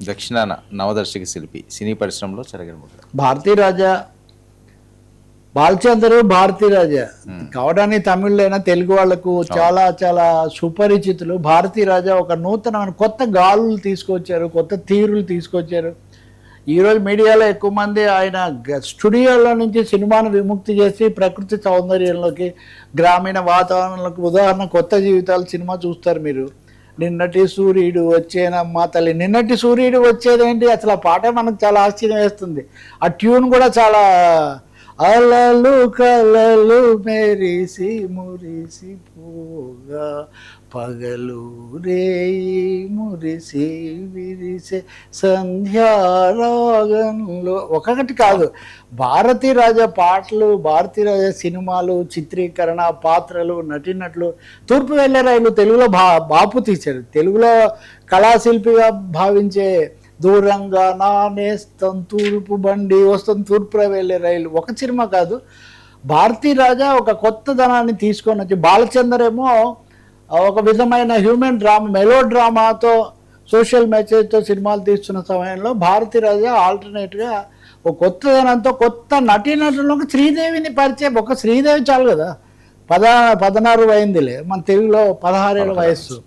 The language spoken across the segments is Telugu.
దక్షిణాన నవదర్శక శిల్పి సినీ పరిశ్రమలో చెరగని ముద్ర. భారతీ రాజా, బాలచందరు, భారతీ రాజా కావడానికి తమిళైనా తెలుగు వాళ్లకు చాలా చాలా సుపరిచితులు. భారతీ రాజా ఒక నూతనమైన కొత్త గాలులు తీసుకొచ్చారు, కొత్త తీరులు తీసుకొచ్చారు. ఈరోజు మీడియాలో ఎక్కువ మంది ఆయన స్టూడియోలో నుంచి సినిమాను విముక్తి చేసి ప్రకృతి సౌందర్యంలోకి, గ్రామీణ వాతావరణంలోకి, ఉదాహరణ కొత్త జీవితాలు సినిమా చూస్తారు మీరు. నిన్నటి సూర్యుడు వచ్చేనమ్మా తల్లి, నిన్నటి సూర్యుడు వచ్చేదేంటి అసలు ఆ పాట మనకు చాలా ఆశ్చర్యం వేస్తుంది. ఆ ట్యూన్ కూడా చాలా అలలు కలలు మెరిసి మురిసి పోగా పగలు రేయి మురిసి విరిసే సంధ్యారాగంలో ఒకటి కాదు. భారతీ రాజా పాటలు, భారతీ రాజా సినిమాలు, చిత్రీకరణ, పాత్రలు, నటినట్లు. తూర్పు వెళ్ళే రైలు తెలుగులో బాపు తీశారు. తెలుగులో కళాశిల్పిగా భావించే దూరంగా నానేస్తం తూర్పు బండి వస్తుంది, తూర్పున వెళ్ళే రైలు ఒక సినిమా కాదు. భారతీ రాజా ఒక కొత్త ధనాన్ని తీసుకొని వచ్చి, బాలచందర్ ఏమో ఒక విధమైన హ్యూమన్ డ్రామా, మెలో డ్రామాతో, సోషల్ మెసేజ్తో సినిమాలు తీస్తున్న సమయంలో భారతీ రాజా ఆల్టర్నేట్గా ఒక కొత్త ధనంతో కొత్త నటీనటులకు శ్రీదేవిని పరిచయం. ఒక శ్రీదేవి చాలు కదా, 16 అయిందిలే, మన తెలుగులో 16 ఏళ్ళ వయస్సు.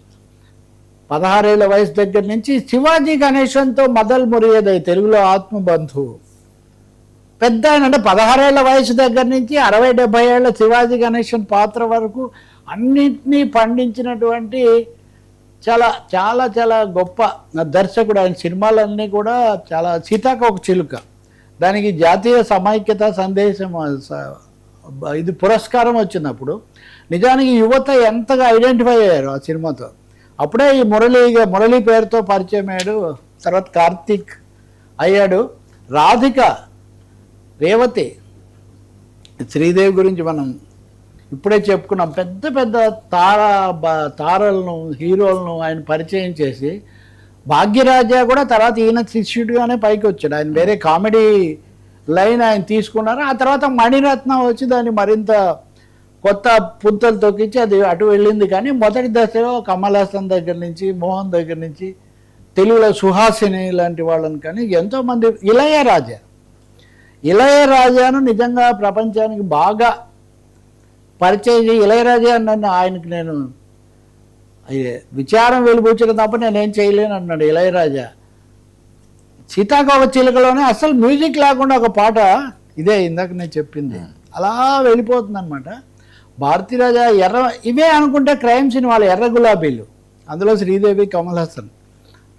16 ఏళ్ళ వయసు దగ్గర నుంచి శివాజీ గణేశన్తో మదల్ మురియదై తెలుగులో ఆత్మబంధువు. పెద్ద ఆయన అంటే 16 ఏళ్ళ వయసు దగ్గర నుంచి 60-70 ఏళ్ళ శివాజీ గణేశన్ పాత్ర వరకు అన్నింటినీ పండించినటువంటి చాలా చాలా చాలా గొప్ప దర్శకుడు. ఆయన సినిమాలన్నీ కూడా చాలా సీతాకోక చిలుక, దానికి జాతీయ సమైక్యత సందేశం ఇది పురస్కారం వచ్చినప్పుడు నిజానికి యువత ఎంతగా ఐడెంటిఫై అయ్యారు ఆ సినిమాతో. అప్పుడే ఈ మురళీ పేరుతో పరిచయం అయ్యాడు. తర్వాత కార్తీక్ అయ్యాడు. రాధిక, రేవతి, శ్రీదేవి గురించి మనం ఇప్పుడే చెప్పుకున్నాం. పెద్ద పెద్ద తారలను, హీరోలను ఆయన పరిచయం చేసి, భాగ్యరాజా కూడా తర్వాత ఈయన శిష్యుడిగానే పైకి వచ్చాడు. ఆయన వేరే కామెడీ లైన్ ఆయన తీసుకున్నారు. ఆ తర్వాత మణిరత్నం వచ్చి దాన్ని మరింత కొత్త పుంతలు తొక్కించి అది అటు వెళ్ళింది. కానీ మొదటి దశలో కమల్ హాసన్ దగ్గర నుంచి, మోహన్ దగ్గర నుంచి, తెలుగులో సుహాసిని లాంటి వాళ్ళని, కానీ ఎంతోమంది, ఇళయరాజాను నిజంగా ప్రపంచానికి బాగా పరిచయం. ఇళయరాజా నన్ను, ఆయనకి నేను విచారం వెలిబుచ్చడం తప్ప నేనేం చేయలేను అన్నాడు ఇళయరాజా. సీతాకోక చిలుకలోనే అసలు మ్యూజిక్ లేకుండా ఒక పాట, ఇదే ఇందాక నేను చెప్పింది, అలా వెళ్ళిపోతుంది అనమాట. భారతీ రాజా ఇవే అనుకుంటే క్రైమ్ సినిమాలు, ఎర్ర గులాబీలు, అందులో Sridevi, Kamal Haasan,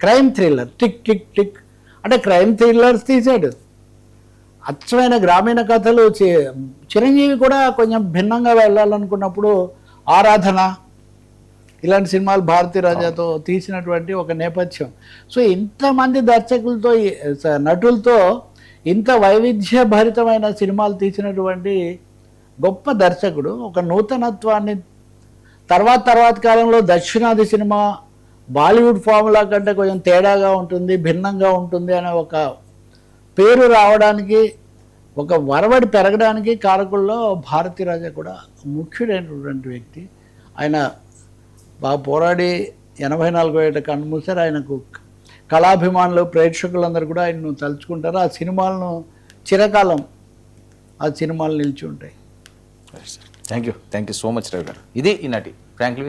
crime thriller, tick tick tick అంటే క్రైమ్ థ్రిల్లర్స్ తీసాడు. అచ్చమైన గ్రామీణ కథలు. చిరంజీవి కూడా కొంచెం భిన్నంగా వెళ్ళాలనుకున్నప్పుడు ఆరాధన, ఇలాంటి సినిమాలు భారతీ రాజాతో తీసినటువంటి ఒక నేపథ్యం. సో ఇంతమంది దర్శకులతో, నటులతో ఇంత వైవిధ్యభరితమైన సినిమాలు తీసినటువంటి గొప్ప దర్శకుడు. ఒక నూతనత్వాన్ని తర్వాత కాలంలో దక్షిణాది సినిమా బాలీవుడ్ ఫార్ములా కంటే కొంచెం తేడాగా ఉంటుంది, భిన్నంగా ఉంటుంది అనే ఒక పేరు రావడానికి, ఒక వరవడి పెరగడానికి కారకుల్లో భారతీ రాజా కూడా ముఖ్యుడైనటువంటి వ్యక్తి. ఆయన బాగా పోరాడి 84 ఏట కన్నుమూసారు. ఆయనకు కళాభిమానులు, ప్రేక్షకులందరూ కూడా ఆయన్ను తలుచుకుంటారు. ఆ సినిమాలను చిరకాలం ఆ సినిమాలు నిలిచి ఉంటాయి. Thank you so much Ravi గారు. ఇది ఈనాటి ఫ్రాంక్లీ